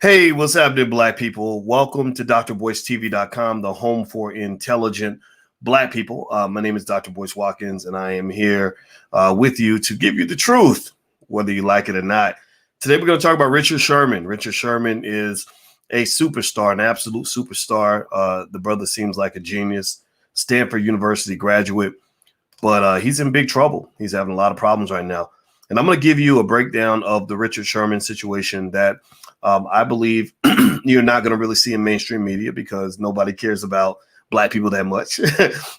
Hey, what's happening, Black people? Welcome to drboycetv.com, the home for intelligent Black people. My name is Dr. Boyce Watkins, and I am here with you to give you the truth, whether you like it or not. Today, we're going to talk about Richard Sherman. Richard Sherman is a superstar, an absolute superstar. The brother seems like a genius, Stanford University graduate, but he's in big trouble. He's having a lot of problems right now. And I'm going to give you a breakdown of the Richard Sherman situation that I believe you're not going to really see in mainstream media because nobody cares about Black people that much.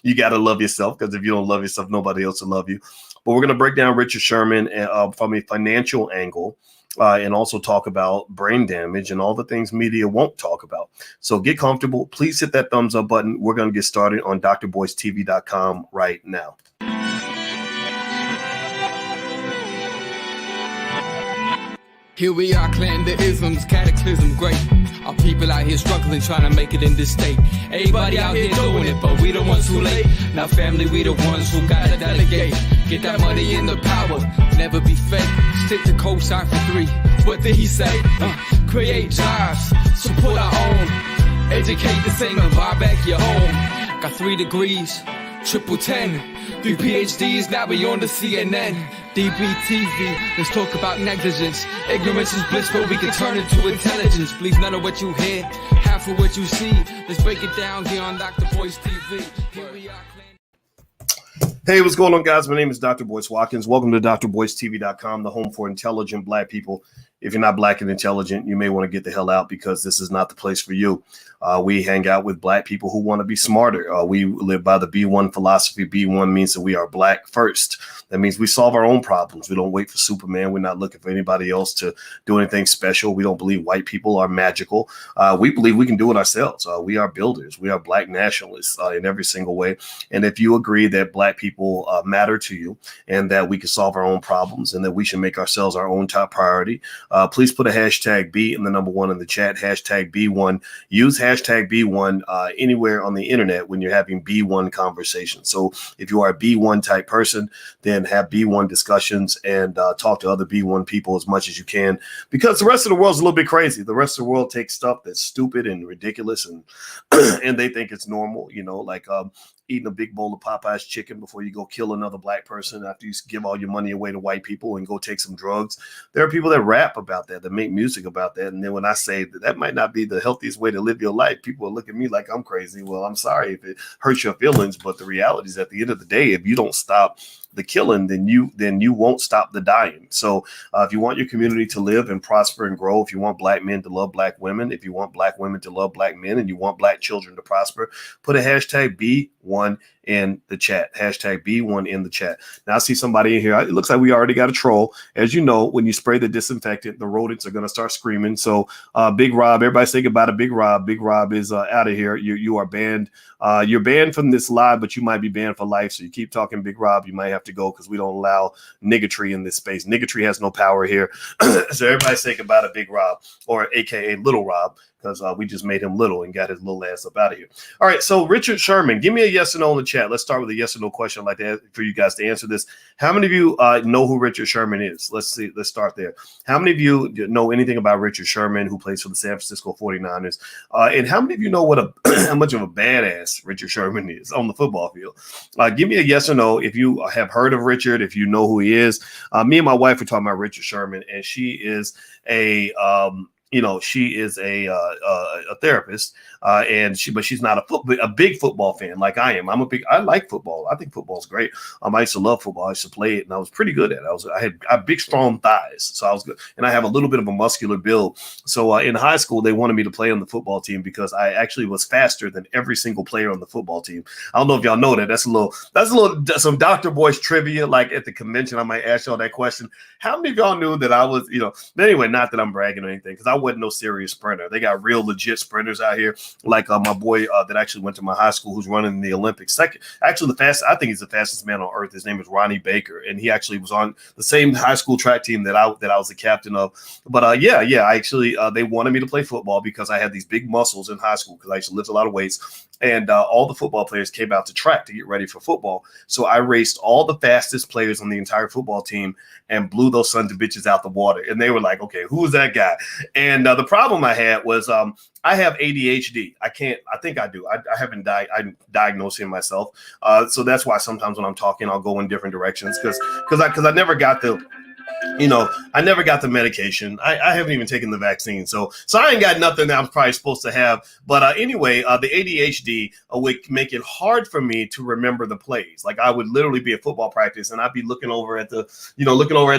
You got to love yourself, because if you don't love yourself, nobody else will love you. But we're going to break down Richard Sherman from a financial angle and also talk about brain damage and all the things media won't talk about. So get comfortable. Please hit that thumbs up button. We're going to get started on drboycetv.com right now. Here we are, clan the isms, cataclysm, great. Our people out here struggling, trying to make it in this state. Everybody out here doing it, but we the ones too late. Now family, we the ones who gotta delegate. Get that money in the power, never be fake. Stick to cosign for 3. What did he say? Create jobs, support our own. Educate the same and buy back your home. Got 3 degrees, triple 10. 3 PhDs, now we on the CNN. DBTV, let's talk about negligence. Ignorance is bliss, but we can turn it to intelligence. Please, none of what you hear, half of what you see. Let's break it down here on Dr. Boyce TV. Here we are. Hey, what's going on, guys? My name is Dr. Boyce Watkins. Welcome to drboycetv.com, the home for intelligent Black people. If you're not Black and intelligent, you may want to get the hell out, because this is not the place for you. We hang out with Black people who want to be smarter. We live by the B1 philosophy. B1 means that we are Black first. That means we solve our own problems. We don't wait for Superman. We're not looking for anybody else to do anything special. We don't believe white people are magical. We believe we can do it ourselves. We are builders. We are Black nationalists in every single way. And if you agree that Black people matter to you and that we can solve our own problems and that we should make ourselves our own top priority, please put a hashtag B in the number 1 in the chat, hashtag B1. Use hashtag B1 anywhere on the internet when you're having B1 conversations. So if you are a B1 type person, then have B1 discussions and talk to other B1 people as much as you can, because the rest of the world's a little bit crazy. The rest of the world takes stuff that's stupid and ridiculous and and they think it's normal, like eating a big bowl of Popeye's chicken before you go kill another Black person after you give all your money away to white people and go take some drugs. There are people that rap about that make music about that. And then when I say that might not be the healthiest way to live your life, people will look at me like I'm crazy. Well, I'm sorry if it hurts your feelings, but the reality is, at the end of the day, if you don't stop the killing, then you won't stop the dying. So if you want your community to live and prosper and grow, if you want Black men to love Black women, if you want Black women to love Black men, and you want Black children to prosper, put a hashtag B1 in the chat. Hashtag B1 in the chat. Now I see somebody in here. It looks like we already got a troll. As you know, when you spray the disinfectant, the rodents are going to start screaming. So Big Rob, everybody say goodbye to Big Rob. Big Rob is out of here. You are banned. You're banned from this live, but you might be banned for life. So you keep talking, Big Rob, you might have to go, because we don't allow niggatry in this space. Niggatry has no power here. So everybody say goodbye to Big Rob, or AKA Little Rob, because we just made him little and got his little ass up out of here. All right, so Richard Sherman, give me a yes or no in the chat. Let's start with a yes or no question. I'd like to for you guys to answer this. How many of you know who Richard Sherman is? Let's see. Let's start there. How many of you know anything about Richard Sherman, who plays for the San Francisco 49ers? And how many of you know how much of a badass Richard Sherman is on the football field? Give me a yes or no if you have heard of Richard, if you know who he is. Me and my wife were talking about Richard Sherman, and she is a therapist, but she's not a big football fan like I am. I like football. I think football's great. I used to love football. I used to play it, and I was pretty good at it. I had big, strong thighs, so I was good, and I have a little bit of a muscular build. So in high school, they wanted me to play on the football team because I actually was faster than every single player on the football team. I don't know if y'all know that. That's some Dr. Boyce trivia. Like at the convention, I might ask y'all that question. How many of y'all knew that I was, but anyway, not that I'm bragging or anything, because I wasn't no serious sprinter. They got real legit sprinters out here, like my boy that actually went to my high school, who's running in the Olympics. I think he's the fastest man on earth. His name is Ronnie Baker, and he actually was on the same high school track team that I was the captain of. But I actually they wanted me to play football because I had these big muscles in high school, because I used to lift a lot of weights. And all the football players came out to track to get ready for football. So I raced all the fastest players on the entire football team and blew those sons of bitches out the water. And they were like, okay, who is that guy? And And the problem I had was I have ADHD. I think I do. I haven't I'm diagnosing myself. So that's why sometimes when I'm talking, I'll go in different directions because I never got I never got the medication. I haven't even taken the vaccine. So I ain't got nothing that I'm probably supposed to have. But anyway, the ADHD would make it hard for me to remember the plays. Like I would literally be at football practice and I'd be looking over at the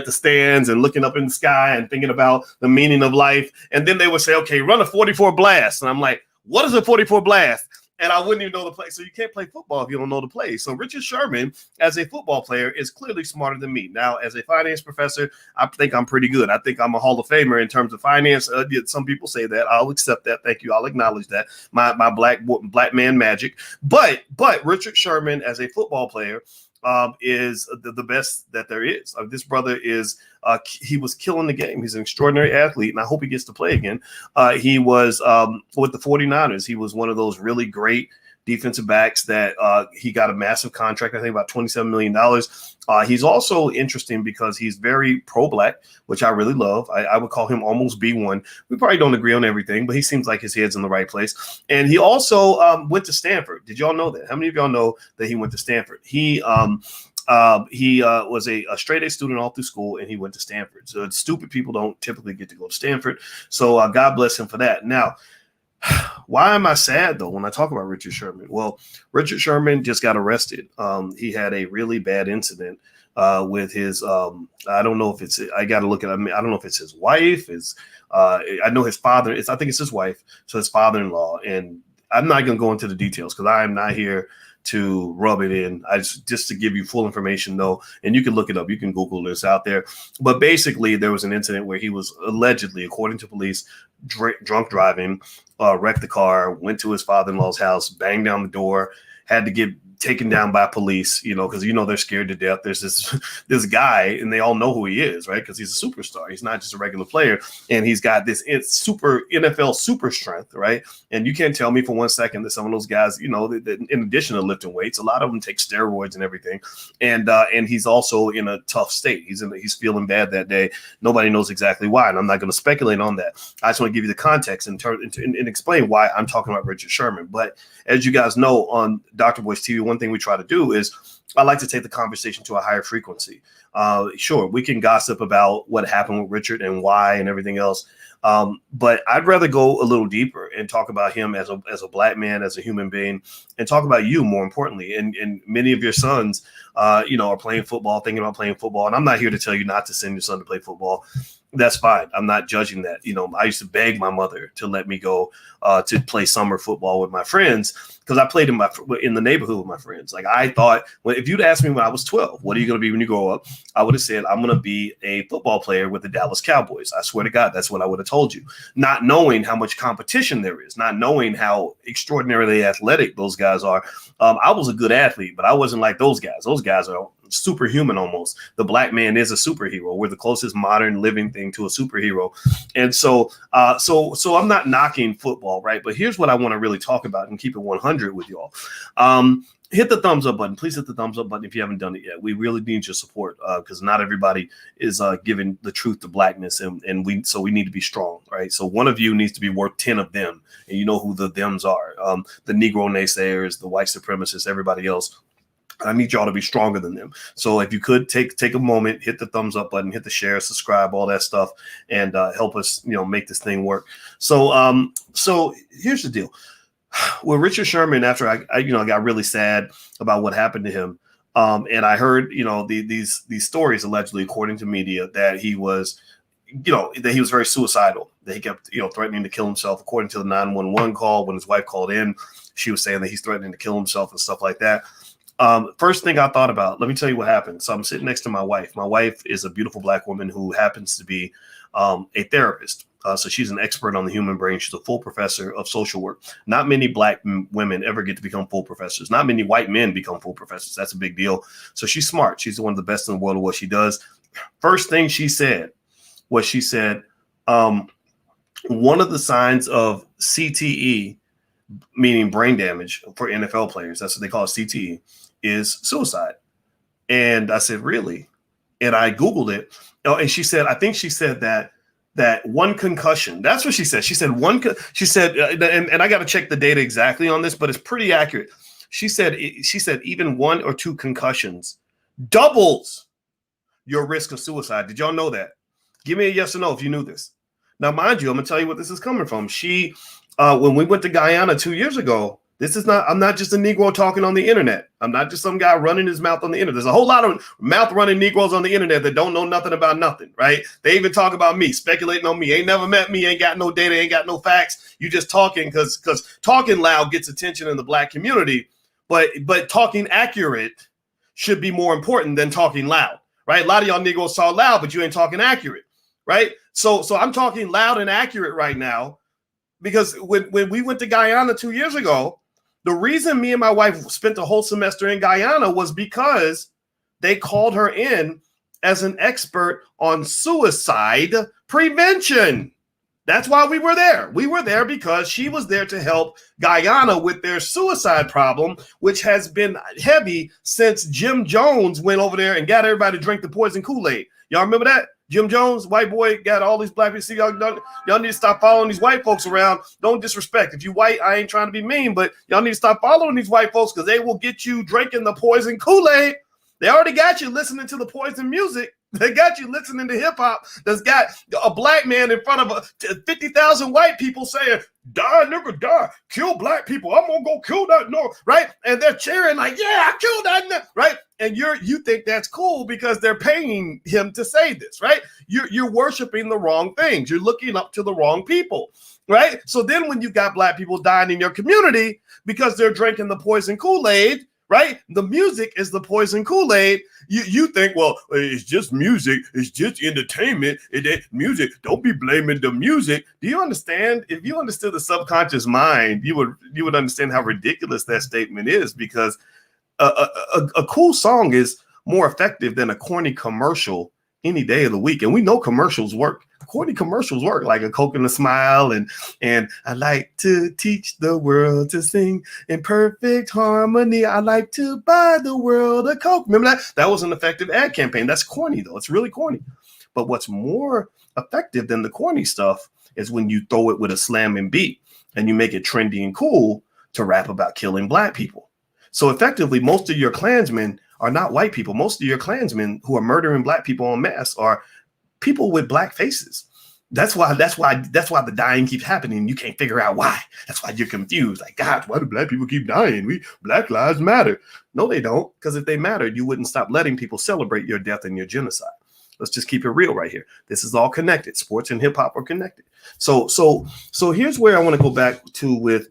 stands and looking up in the sky and thinking about the meaning of life. And then they would say, okay, run a 44 blast. And I'm like, what is a 44 blast? And I wouldn't even know the play. So you can't play football if you don't know the play. So Richard Sherman, as a football player, is clearly smarter than me. Now, as a finance professor, I think I'm pretty good. I think I'm a Hall of Famer in terms of finance. Some people say that. I'll accept that. Thank you. I'll acknowledge that. My black man magic. But Richard Sherman, as a football player, is the best that there is. This brother is he was killing the game. He's an extraordinary athlete, and I hope he gets to play again. He was with the 49ers. He was one of those really great defensive backs that he got a massive contract, I think about $27 million. He's also interesting because he's very pro-black, which I really love. I would call him almost B1. We probably don't agree on everything, but he seems like his head's in the right place. And he also went to Stanford. Did y'all know that? How many of y'all know that he went to Stanford? He was a straight A student all through school, and he went to Stanford. So stupid people don't typically get to go to Stanford. So God bless him for that. Now, why am I sad, though, when I talk about Richard Sherman? Well, Richard Sherman just got arrested. He had a really bad incident with his I don't know if it's I got to look at I don't know if it's his wife. I know his father. I think it's his wife. So his father-in-law. And I'm not going to go into the details because I am not here to rub it in. I just to give you full information, though, and you can look it up. You can Google this out there. But basically, there was an incident where he was allegedly, according to police, drunk driving, wrecked the car, went to his father-in-law's house, banged down the door, had to get taken down by police, because they're scared to death. There's this guy, and they all know who he is, right? Because he's a superstar. He's not just a regular player, and he's got this super NFL super strength, right? And you can't tell me for 1 second that some of those guys, that in addition to lifting weights, a lot of them take steroids and everything, and he's also in a tough state. He's feeling bad that day. Nobody knows exactly why, and I'm not going to speculate on that. I just want to give you the context and explain why I'm talking about Richard Sherman. But as you guys know, on Dr. Boyce TV, one thing we try to do is I like to take the conversation to a higher frequency. Sure, we can gossip about what happened with Richard and why and everything else. But I'd rather go a little deeper and talk about him as a black man, as a human being, and talk about you more importantly. And many of your sons, are playing football, thinking about playing football. And I'm not here to tell you not to send your son to play football. That's fine. I'm not judging that. I used to beg my mother to let me go to play summer football with my friends because I played in the neighborhood with my friends. Like I thought, if you'd asked me when I was 12, what are you going to be when you grow up? I would have said, I'm going to be a football player with the Dallas Cowboys. I swear to God, that's what I would have told you. Not knowing how much competition there is, not knowing how extraordinarily athletic those guys are. I was a good athlete, but I wasn't like those guys. Those guys are superhuman almost. The black man is a superhero. We're the closest modern living thing to a superhero. And so I'm not knocking football, right? But here's what I want to really talk about and keep it 100 with y'all. Hit the thumbs up button. Please hit the thumbs up button if you haven't done it yet. We really need your support because not everybody is giving the truth to blackness, and we need to be strong, right? So one of you needs to be worth 10 of them, and you know who the thems are: the Negro naysayers, the white supremacists, everybody else. I need y'all to be stronger than them. So if you could take a moment, hit the thumbs up button, hit the share, subscribe, all that stuff, and help us, make this thing work. So here's the deal. With Richard Sherman, after I got really sad about what happened to him, and I heard, these stories allegedly, according to media, that he was very suicidal, that he kept, threatening to kill himself. According to the 911 call, when his wife called in, she was saying that he's threatening to kill himself and stuff like that. First thing I thought about, let me tell you what happened. So I'm sitting next to my wife. My wife is a beautiful black woman who happens to be a therapist. So she's an expert on the human brain. She's a full professor of social work. Not many black women ever get to become full professors. Not many white men become full professors. That's a big deal. So she's smart. She's one of the best in the world at what she does. First thing she said was one of the signs of CTE, meaning brain damage for NFL players, that's what they call it, CTE, is suicide. And I said, really? And I Googled it. And she said, I think she said that that one concussion. That's what she said. She said she said, and I got to check the data exactly on this, but it's pretty accurate. She said even 1 or 2 concussions doubles your risk of suicide. Did y'all know that? Give me a yes or no if you knew this. Now, mind you, I'm gonna tell you what this is coming from. She, when we went to Guyana 2 years ago, I'm not just a Negro talking on the internet. I'm not just some guy running his mouth on the internet. There's a whole lot of mouth running Negroes on the internet that don't know nothing about nothing, right? They even talk about me, speculating on me. Ain't never met me, ain't got no data, ain't got no facts. You just talking because talking loud gets attention in the Black community, but talking accurate should be more important than talking loud, right? A lot of y'all Negroes talk loud, but you ain't talking accurate, right? So I'm talking loud and accurate right now because when we went to Guyana 2 years ago, the reason me and my wife spent a whole semester in Guyana was because they called her in as an expert on suicide prevention. That's why we were there. We were there because she was there to help Guyana with their suicide problem, which has been heavy since Jim Jones went over there and got everybody to drink the poison Kool-Aid. Y'all remember that? Jim Jones, white boy, got all these black people. See, y'all need to stop following these white folks around. Don't disrespect. If you white, I ain't trying to be mean, but y'all need to stop following these white folks because they will get you drinking the poison Kool-Aid. They already got you listening to the poison music. They got you listening to hip hop that's got a black man in front of 50,000 white people saying, die, nigga, die, kill black people. I'm going to go kill that, no, right? And they're cheering like, yeah, I killed that, right? And you think that's cool because they're paying him to say this, right? You're worshiping the wrong things. You're looking up to the wrong people, right? So then when you got black people dying in your community because they're drinking the poison Kool-Aid, right? The music is the poison Kool-Aid. You think, well, it's just music. It's just entertainment. Music. Don't be blaming the music. Do you understand? If you understood the subconscious mind, you would understand how ridiculous that statement is because a cool song is more effective than a corny commercial any day of the week. And we know commercials work. Corny commercials work, like a Coke and a Smile, and I like to teach the world to sing in perfect harmony. I like to buy the world a Coke. Remember that? That was an effective ad campaign. That's corny, though. It's really corny. But what's more effective than the corny stuff is when you throw it with a slamming beat and you make it trendy and cool to rap about killing black people. So effectively, most of your Klansmen are not white people. Most of your Klansmen who are murdering black people en masse are people with black faces. That's why the dying keeps happening. You can't figure out why. That's why you're confused. Like, God, why do black people keep dying? Black lives matter. No, they don't. Because if they mattered, you wouldn't stop letting people celebrate your death and your genocide. Let's just keep it real right here. This is all connected. Sports and hip hop are connected. So here's where I want to go back to with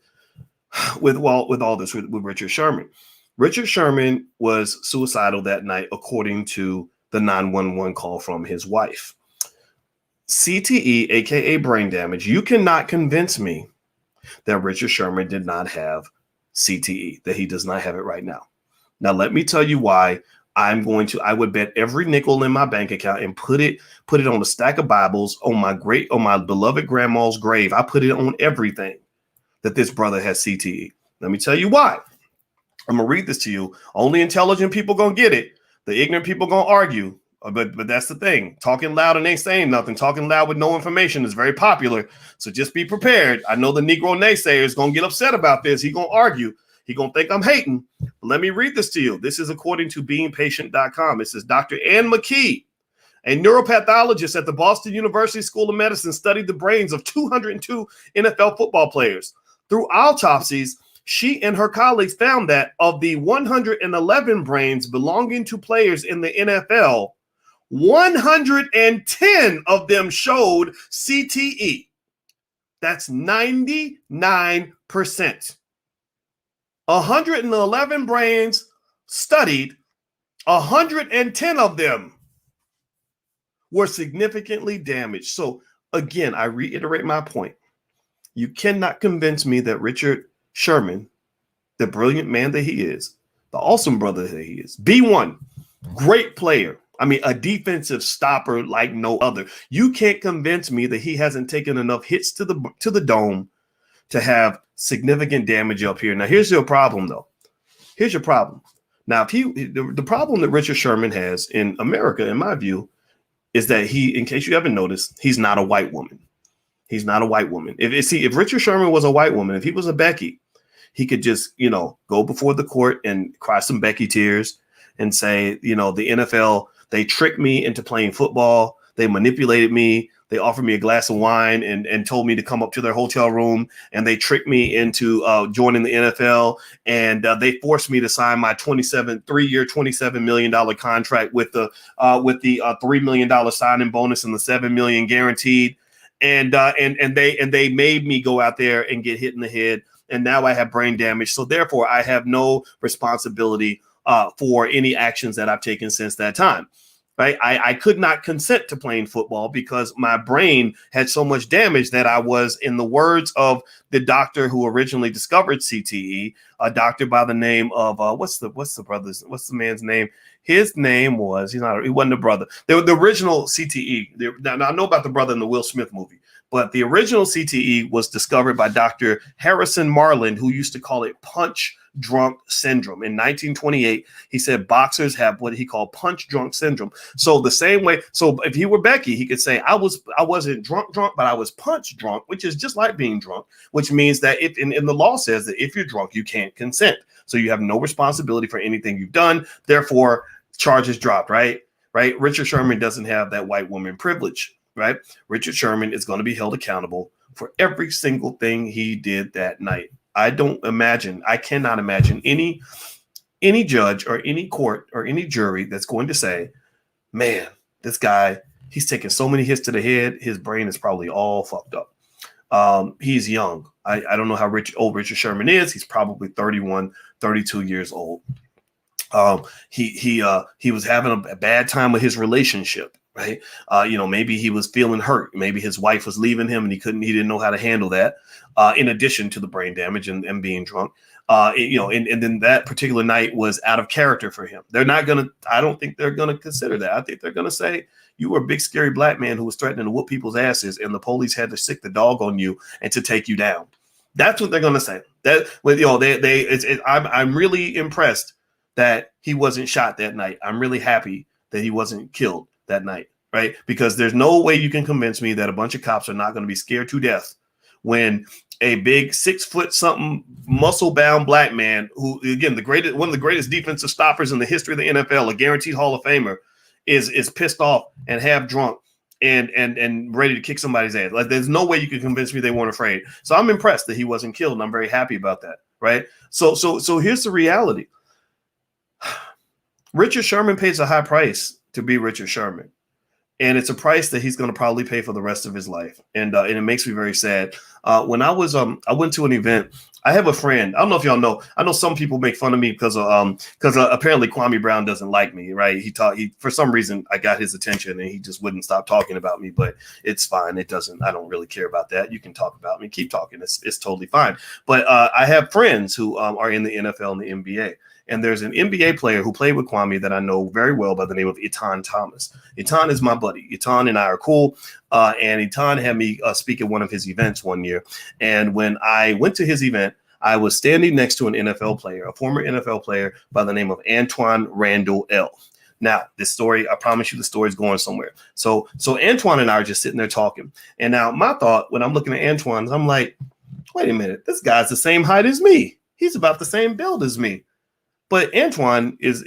all this with Richard Sherman. Richard Sherman was suicidal that night, according to the 911 call from his wife. CTE, aka brain damage. You cannot convince me that Richard Sherman did not have CTE, that he does not have it right now. Now, let me tell you why I would bet every nickel in my bank account and put it on a stack of Bibles on my beloved grandma's grave. I put it on everything that this brother has CTE. Let me tell you why. I'm going to read this to you. Only intelligent people going to get it. The ignorant people going to argue. But that's the thing. Talking loud and ain't saying nothing. Talking loud with no information is very popular. So just be prepared. I know the Negro naysayer is going to get upset about this. He going to argue. He going to think I'm hating. But let me read this to you. This is according to beingpatient.com. It says, Dr. Ann McKee, a neuropathologist at the Boston University School of Medicine, studied the brains of 202 NFL football players. Through autopsies, she and her colleagues found that of the 111 brains belonging to players in the NFL, 110 of them showed CTE. That's 99%. 111 brains studied, 110 of them were significantly damaged. So again, I reiterate my point. You cannot convince me that Richard Sherman, the brilliant man that he is, the awesome brother that he is, B1, great player. I mean, a defensive stopper like no other. You can't convince me that he hasn't taken enough hits to the dome to have significant damage up here. Now, here's your problem, though. Here's your problem. Now, the problem that Richard Sherman has in America, in my view, is that he, in case you haven't noticed, he's not a white woman. He's not a white woman. If Richard Sherman was a white woman, if he was a Becky, he could just, go before the court and cry some Becky tears and say, the NFL, they tricked me into playing football. They manipulated me. They offered me a glass of wine and told me to come up to their hotel room, and they tricked me into joining the NFL. And they forced me to sign my 3-year, $27 million contract with the $3 million signing bonus and the $7 million guaranteed. And they made me go out there and get hit in the head. And now I have brain damage. So therefore, I have no responsibility for any actions that I've taken since that time. Right. I could not consent to playing football because my brain had so much damage that I was, in the words of the doctor who originally discovered CTE, a doctor by the name of what's the man's name? His name was, he wasn't a brother. The original CTE. Now I know about the brother in the Will Smith movie, but the original CTE was discovered by Dr. Harrison Marland, who used to call it punch drunk syndrome. In 1928, he said boxers have what he called punch drunk syndrome. So the same way, so if he were Becky, he could say, I wasn't drunk, but I was punch drunk, which is just like being drunk, which means that if in the law says that if you're drunk, you can't consent. So you have no responsibility for anything you've done. Therefore, charges dropped, right? Richard Sherman doesn't have that white woman privilege, right? Richard Sherman is going to be held accountable for every single thing he did that night. I cannot imagine any judge or any court or any jury that's going to say, man, this guy, he's taking so many hits to the head. His brain is probably all fucked up. He's young. I don't know how old Richard Sherman is. He's probably 31, 32 years old. He was having a bad time with his relationship. Right. Maybe he was feeling hurt. Maybe his wife was leaving him and he didn't know how to handle that. In addition to the brain damage and being drunk, and then that particular night was out of character for him. I don't think they're going to consider that. I think they're going to say, you were a big, scary black man who was threatening to whoop people's asses and the police had to sick the dog on you and to take you down. That's what they're going to say. I'm really impressed that he wasn't shot that night. I'm really happy that he wasn't killed that night, right? Because there's no way you can convince me that a bunch of cops are not going to be scared to death when a big 6 foot something muscle bound black man who, again, one of the greatest defensive stoppers in the history of the NFL, a guaranteed Hall of Famer, is pissed off and half drunk and ready to kick somebody's ass. Like, there's no way you can convince me they weren't afraid. So I'm impressed that he wasn't killed, and I'm very happy about that, right? So here's the reality. Richard Sherman pays a high price to be Richard Sherman. And it's a price that he's going to probably pay for the rest of his life. And it makes me very sad. When I went to an event, I have a friend. I don't know if y'all know. I know some people make fun of me because apparently Kwame Brown doesn't like me, right? He for some reason I got his attention and he just wouldn't stop talking about me. But it's fine. I don't really care about that. You can talk about me, keep talking. It's totally fine. But I have friends who are in the NFL and the NBA. And there's an NBA player who played with Kwame that I know very well by the name of Etan Thomas. Etan is my buddy. Etan and I are cool. And Etan had me speak at one of his events one year. And when I went to his event, I was standing next to an NFL player, a former NFL player by the name of Antoine Randall L. Now, this story, I promise you the story is going somewhere. So Antoine and I are just sitting there talking. And now my thought when I'm looking at Antoine is I'm like, wait a minute, this guy's the same height as me. He's about the same build as me. But Antoine is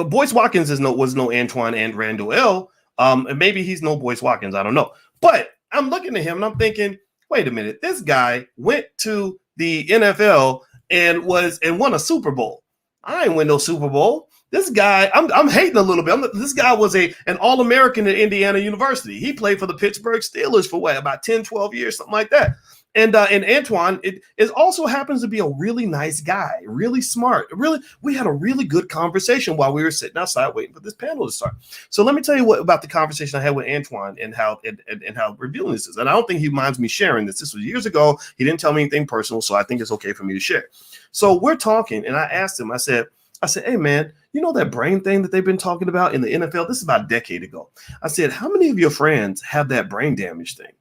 Boyce Watkins was no Antoine and Randall L. And maybe he's no Boyce Watkins. I don't know. But I'm looking at him and I'm thinking, wait a minute, this guy went to the NFL and won a Super Bowl. I ain't win no Super Bowl. This guy, I'm hating a little bit. This guy was an All-American at Indiana University. He played for the Pittsburgh Steelers for about 10, 12 years, something like that. And Antoine, it also happens to be a really nice guy, really smart. We had a really good conversation while we were sitting outside waiting for this panel to start. So let me tell you about the conversation I had with Antoine and how revealing this is. And I don't think he minds me sharing this. This was years ago. He didn't tell me anything personal, so I think it's okay for me to share. So we're talking, and I asked him. I said, hey man, you know that brain thing that they've been talking about in the NFL? This is about a decade ago. I said, how many of your friends have that brain damage thing?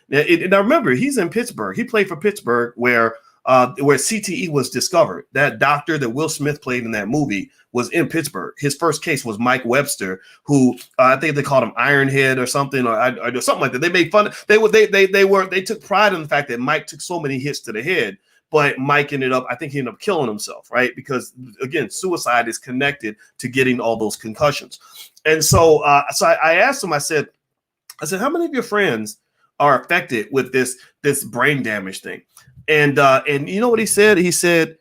Now remember, he's in Pittsburgh. He played for Pittsburgh, where where CTE was discovered. That doctor that Will Smith played in that movie was in Pittsburgh. His first case was Mike Webster, who I think they called him Ironhead or something, or something like that. They made fun. They took pride in the fact that Mike took so many hits to the head, but Mike he ended up killing himself, right? Because again, suicide is connected to getting all those concussions. And so, I asked him. I said, how many of your friends are affected with this brain damage thing? And you know what he said? He said,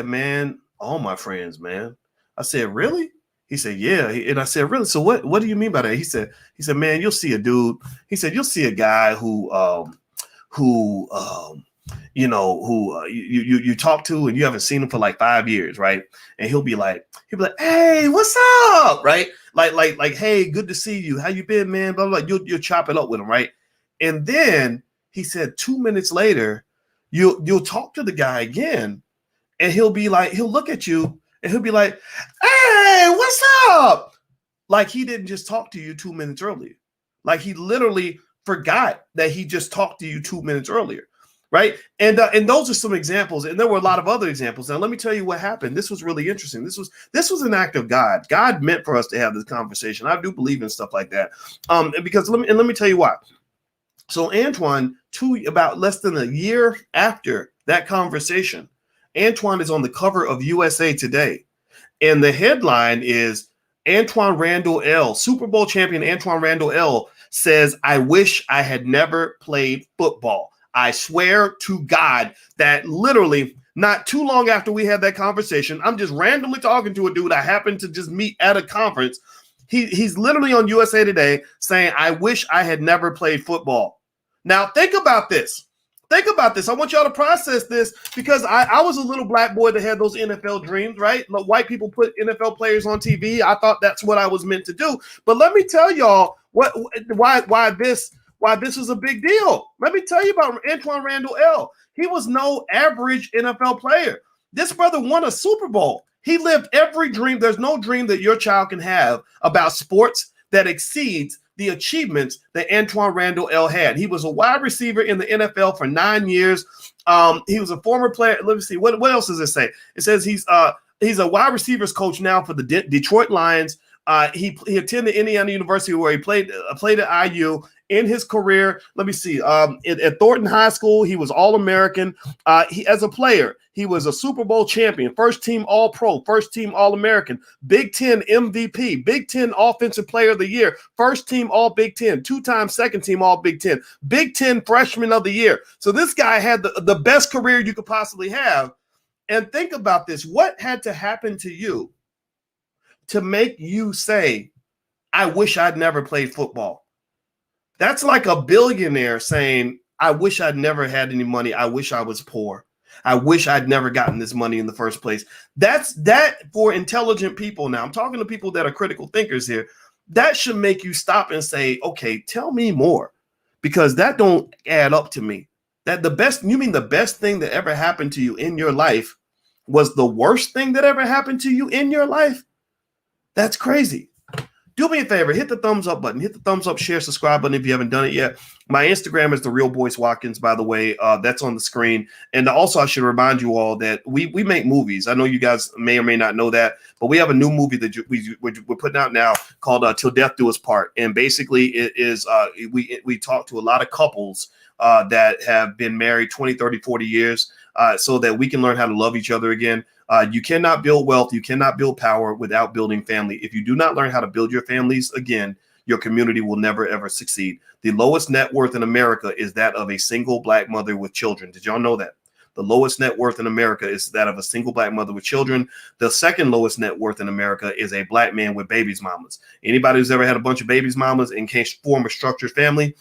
man, all my friends, man. I said, really? He said, yeah. And I said, really? So what do you mean by that? He said, man, you'll see a dude. He said, you'll see a guy who you talk to and you haven't seen him for like 5 years, right? And he'll be like, hey, what's up? Right? Like, hey, good to see you. How you been, man? Blah, blah, blah. You'll chop it up with him, right? And then he said 2 minutes later, you'll talk to the guy again, and he'll look at you and he'll be like, hey, what's up? Like he didn't just talk to you 2 minutes earlier. Like he literally forgot that he just talked to you 2 minutes earlier. Right. And those are some examples. And there were a lot of other examples. Now, let me tell you what happened. This was really interesting. This was an act of God. God meant for us to have this conversation. I do believe in stuff like that. Because let me tell you why. So Antoine, about less than a year after that conversation, Antoine is on the cover of USA Today. And the headline is Antoine Randall L., Super Bowl champion Antoine Randall L. says, I wish I had never played football. I swear to God that literally not too long after we had that conversation, I'm just randomly talking to a dude I happened to just meet at a conference. He's literally on USA Today saying, I wish I had never played football. Now, think about this. Think about this. I want y'all to process this because I was a little black boy that had those NFL dreams, right? Like white people put NFL players on TV. I thought that's what I was meant to do. But let me tell y'all why this is a big deal. Let me tell you about Antoine Randall L. He was no average NFL player. This brother won a Super Bowl. He lived every dream. There's no dream that your child can have about sports that exceeds the achievements that Antoine Randall L. had. He was a wide receiver in the NFL for 9 years. He was a former player. Let me see. What else does it say? It says he's a wide receivers coach now for the Detroit Lions. He attended Indiana University where he played at IU. In his career, let me see. At Thornton High School, he was All-American. As a player, he was a Super Bowl champion, first team All-Pro, first team All-American, Big Ten MVP, Big Ten Offensive Player of the Year, first team All-Big Ten, two-time second team All-Big Ten, Big Ten Freshman of the Year. So this guy had the best career you could possibly have. And think about this. What had to happen to you to make you say, I wish I'd never played football? That's like a billionaire saying, I wish I'd never had any money. I wish I was poor. I wish I'd never gotten this money in the first place. That's for intelligent people. Now I'm talking to people that are critical thinkers here. That should make you stop and say, okay, tell me more, because that don't add up to me. You mean the best thing that ever happened to you in your life was the worst thing that ever happened to you in your life? That's crazy. Do me a favor, hit the thumbs up button, hit the thumbs up, share, subscribe button if you haven't done it yet. My Instagram is the real Boyce Watkins, by the way. That's on the screen. And also, I should remind you all that we make movies. I know you guys may or may not know that, but we have a new movie that we're putting out now called Till Death Do Us Part. And basically, it is we talk to a lot of couples that have been married 20, 30, 40 years so that we can learn how to love each other again. You cannot build wealth. You cannot build power without building family. If you do not learn how to build your families again, your community will never, ever succeed. The lowest net worth in America is that of a single black mother with children. Did y'all know that? The lowest net worth in America is that of a single black mother with children. The second lowest net worth in America is a black man with babies mamas. Anybody who's ever had a bunch of babies mamas and can't form a structured family,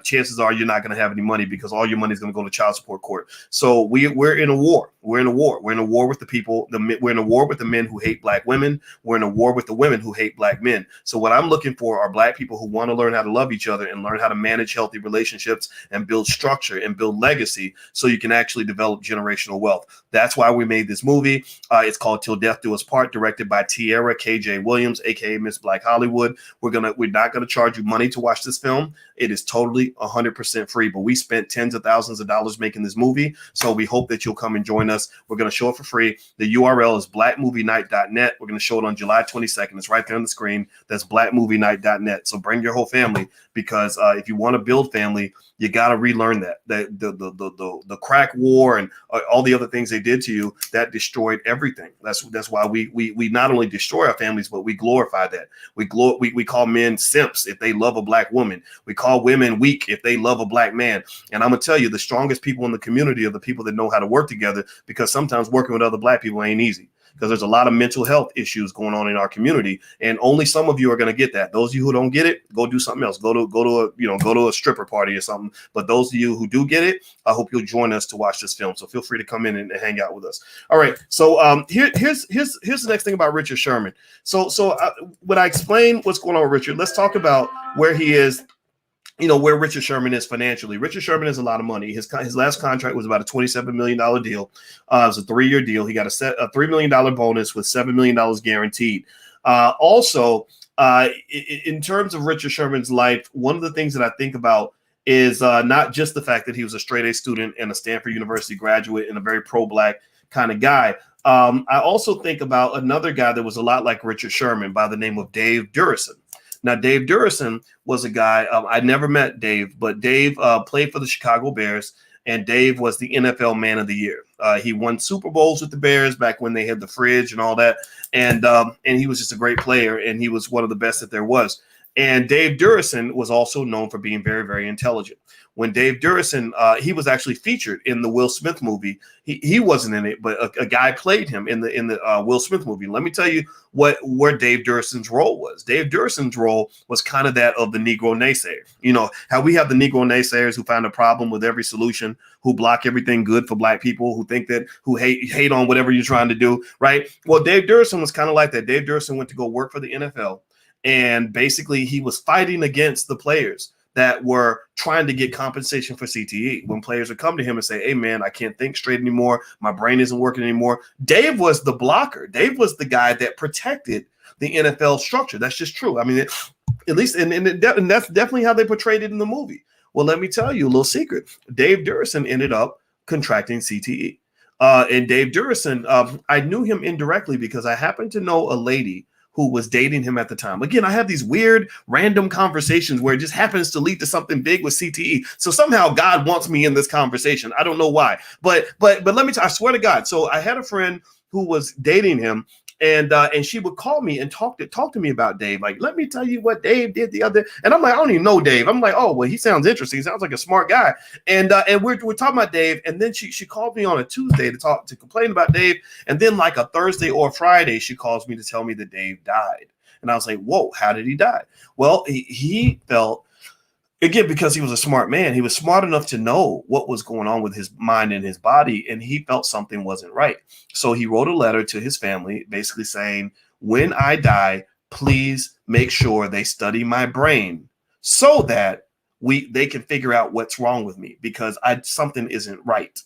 chances are you're not going to have any money because all your money is going to go to child support court. So we're in a war. We're in a war. We're in a war with the people. We're in a war with the men who hate black women. We're in a war with the women who hate black men. So what I'm looking for are black people who want to learn how to love each other and learn how to manage healthy relationships and build structure and build legacy so you can actually develop generational wealth. That's why we made this movie. It's called Till Death Do Us Part, directed by Tierra KJ Williams, aka Miss Black Hollywood. We're not gonna charge you money to watch this film. It is totally 100% free, but we spent tens of thousands of dollars making this movie. So we hope that you'll come and join us. We're going to show it for free. The URL is blackmovienight.net. We're going to show it on July 22nd. It's right there on the screen. That's blackmovienight.net. So bring your whole family, because if you want to build family, you got to relearn that the crack war and all the other things they did to you, that destroyed everything. That's why we not only destroy our families, but we glorify that. We call men simps if they love a black woman. We call women weak if they love a black man. And I'm gonna tell you, the strongest people in the community are the people that know how to work together, because sometimes working with other black people ain't easy, because there's a lot of mental health issues going on in our community, and only some of you are going to get that. Those of you who don't get it, go do something else. Go to a stripper party or something. But those of you who do get it, I hope you'll join us to watch this film. So feel free to come in and hang out with us. All right. So here's the next thing about Richard Sherman. So when I explain what's going on with Richard, let's talk about where he is. Where Richard Sherman is financially. Richard Sherman has a lot of money. His last contract was about a $27 million deal. It was a 3-year deal. He got a $3 million bonus with $7 million guaranteed. Also, in terms of Richard Sherman's life, one of the things that I think about is not just the fact that he was a straight A student and a Stanford University graduate and a very pro-black kind of guy. I also think about another guy that was a lot like Richard Sherman by the name of Dave Durrison. Now, Dave Durrison was a guy, I never met Dave, but Dave played for the Chicago Bears, and Dave was the NFL Man of the Year. He won Super Bowls with the Bears back when they had the fridge and all that, and he was just a great player, and he was one of the best that there was. And Dave Durrison was also known for being very, very intelligent. When Dave Durrison, he was actually featured in the Will Smith movie. He wasn't in it, but a guy played him in the Will Smith movie. Let me tell you where Dave Durrison's role was. Dave Durrison's role was kind of that of the Negro naysayer. How we have the Negro naysayers who find a problem with every solution, who block everything good for black people, who hate on whatever you're trying to do, right? Well, Dave Durrison was kind of like that. Dave Durrison went to go work for the NFL, and basically he was fighting against the players that were trying to get compensation for CTE. When players would come to him and say, hey, man, I can't think straight anymore. My brain isn't working anymore. Dave was the blocker. Dave was the guy that protected the NFL structure. That's just true. I mean, at least, and that's definitely how they portrayed it in the movie. Well, let me tell you a little secret. Dave Durrison ended up contracting CTE. And Dave Durrison, I knew him indirectly because I happened to know a lady who was dating him at the time. Again, I have these weird random conversations where it just happens to lead to something big with CTE. So somehow God wants me in this conversation. I don't know why, but let me I swear to God. So I had a friend who was dating him, and she would call me and talk to me about Dave. Like, let me tell you what Dave did the other. And I'm like, I don't even know Dave. I'm like, oh, well, he sounds interesting. He sounds like a smart guy. And we're talking about Dave. And then she called me on a Tuesday to complain about Dave. And then like a Thursday or a Friday, she calls me to tell me that Dave died. And I was like, whoa, how did he die? Well, he felt, again, because he was a smart man, he was smart enough to know what was going on with his mind and his body, and he felt something wasn't right. So he wrote a letter to his family basically saying, when I die, please make sure they study my brain so that they can figure out what's wrong with me, because something isn't right.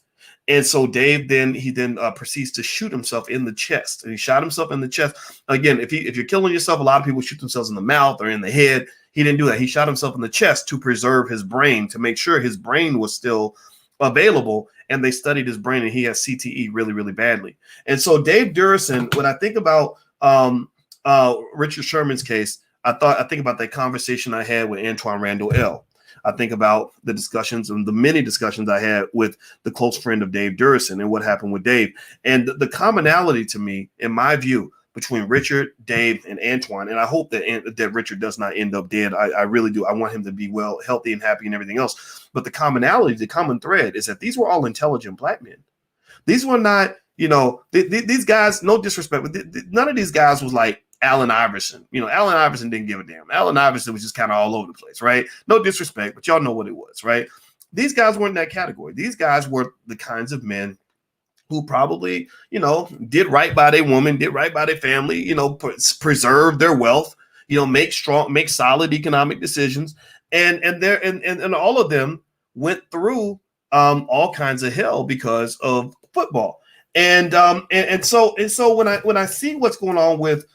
And so Dave then proceeds to shoot himself in the chest, and he shot himself in the chest. Again, if you're killing yourself, a lot of people shoot themselves in the mouth or in the head. He didn't do that. He shot himself in the chest to preserve his brain, to make sure his brain was still available. And they studied his brain, and he has CTE really, really badly. And so Dave Durrison, when I think about Richard Sherman's case, I think about that conversation I had with Antoine Randall L. I think about the discussions and the many discussions I had with the close friend of Dave Durrison and what happened with Dave. And the commonality to me, in my view, between Richard, Dave, and Antoine, and I hope that Richard does not end up dead. I really do. I want him to be well, healthy, and happy and everything else. But the commonality, the common thread is that these were all intelligent black men. These were not, these guys, no disrespect, but none of these guys was like Allen Iverson. Allen Iverson didn't give a damn. Allen Iverson was just kind of all over the place, right? No disrespect, but y'all know what it was, right? These guys weren't in that category. These guys were the kinds of men who probably, did right by their woman, did right by their family, preserve their wealth, make solid economic decisions. And all of them went through all kinds of hell because of football. And so when I see what's going on with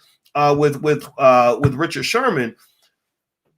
Richard Sherman,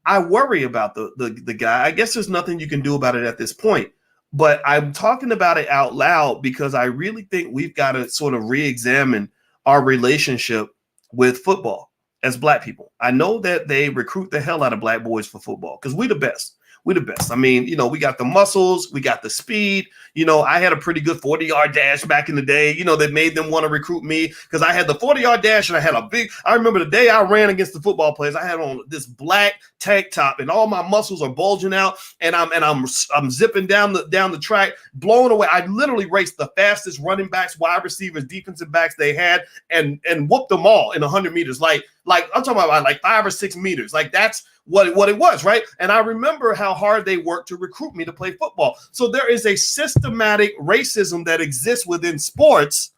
I worry about the guy. I guess there's nothing you can do about it at this point. But I'm talking about it out loud because I really think we've got to sort of re-examine our relationship with football as Black people. I know that they recruit the hell out of Black boys for football because we're the best. We're the best. I mean, we got the muscles, we got the speed. I had a pretty good 40-yard dash back in the day, that made them want to recruit me because I had the 40-yard dash and I remember the day I ran against the football players, I had on this black tank top and all my muscles are bulging out and I'm zipping down the track, blowing away. I literally raced the fastest running backs, wide receivers, defensive backs they had and whooped them all in 100 meters. Like I'm talking about like 5 or 6 meters. Like that's what it was, right? And I remember how hard they worked to recruit me to play football. So there is a systematic racism that exists within sports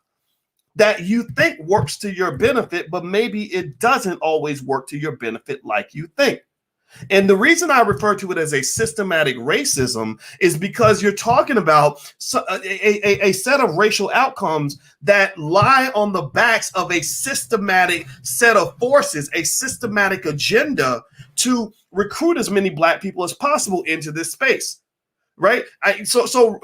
that you think works to your benefit, but maybe it doesn't always work to your benefit like you think. And the reason I refer to it as a systematic racism is because you're talking about a set of racial outcomes that lie on the backs of a systematic set of forces, a systematic agenda to recruit as many Black people as possible into this space, right? So simple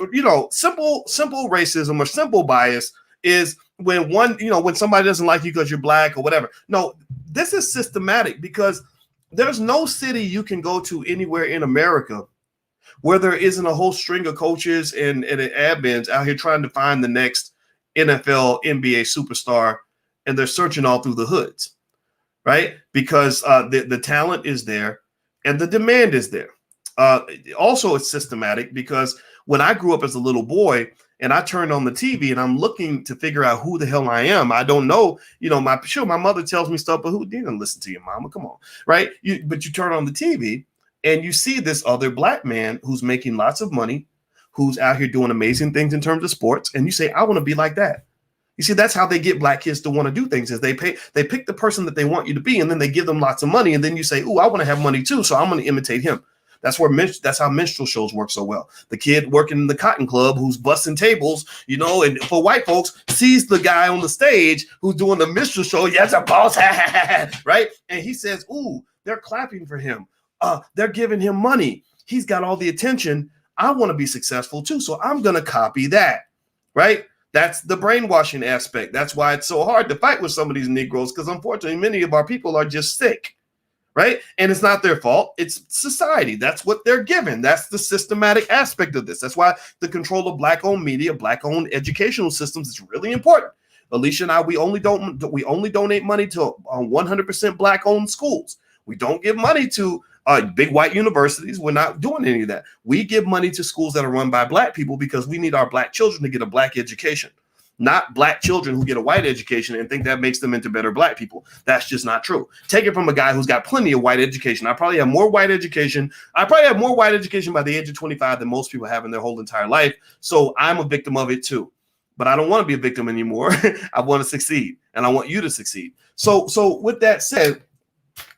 racism or simple bias is when somebody doesn't like you because you're Black or whatever. No, this is systematic because there's no city you can go to anywhere in America where there isn't a whole string of coaches and admins out here trying to find the next NFL, NBA superstar, and they're searching all through the hoods, right? Because the talent is there and the demand is there. Also, it's systematic because when I grew up as a little boy and I turned on the TV and I'm looking to figure out who the hell I am, I don't know. My mother tells me stuff, but who didn't listen to your mama? Come on, right? But you turn on the TV and you see this other Black man who's making lots of money, who's out here doing amazing things in terms of sports, and you say, I want to be like that. You see, that's how they get Black kids to want to do things is they pick the person that they want you to be, and then they give them lots of money, and then you say, oh, I want to have money too, so I'm going to imitate him. That's how minstrel shows work so well. The kid working in the cotton club who's busting tables, and for white folks, sees the guy on the stage who's doing the minstrel show. Yes, a boss, right? And he says, ooh, they're clapping for him. They're giving him money. He's got all the attention. I want to be successful too, so I'm going to copy that, right? That's the brainwashing aspect. That's why it's so hard to fight with some of these Negroes because unfortunately, many of our people are just sick. Right. And it's not their fault. It's society. That's what they're given. That's the systematic aspect of this. That's why the control of Black-owned media, Black-owned educational systems is really important. Alicia and I, we only donate money to 100% Black-owned schools. We don't give money to big white universities. We're not doing any of that. We give money to schools that are run by Black people because we need our Black children to get a Black education. Not Black children who get a white education and think that makes them into better Black people. That's just not true. Take it from a guy who's got plenty of white education. I probably have more white education by the age of 25 than most people have in their whole entire life. So I'm a victim of it too. But I don't want to be a victim anymore. I want to succeed, and I want you to succeed. So with that said,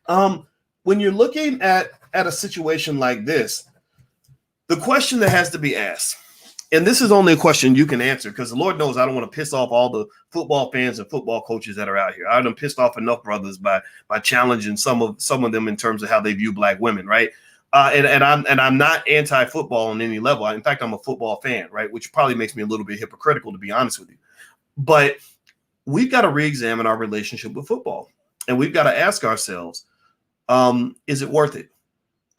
when you're looking at a situation like this, the question that has to be asked, and this is only a question you can answer because the Lord knows I don't want to piss off all the football fans and football coaches that are out here. I've done pissed off enough brothers by challenging some of them in terms of how they view Black women, right? And I'm not anti-football on any level. In fact, I'm a football fan, right? Which probably makes me a little bit hypocritical, to be honest with you. But we've got to re-examine our relationship with football, and we've got to ask ourselves, is it worth it?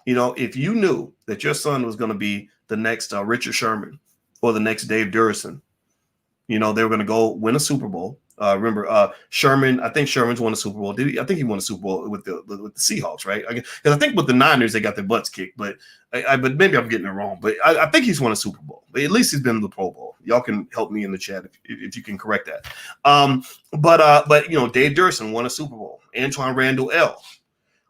If you knew that your son was going to be the next Richard Sherman, or the next Dave Durison, they were going to go win a Super Bowl. Remember, Sherman, I think Sherman's won a Super Bowl. I think he won a Super Bowl with the Seahawks, right? Because I think with the Niners, they got their butts kicked, but maybe I'm getting it wrong. But I think he's won a Super Bowl. At least he's been in the Pro Bowl. Y'all can help me in the chat if you can correct that. But Dave Durison won a Super Bowl. Antoine Randall L.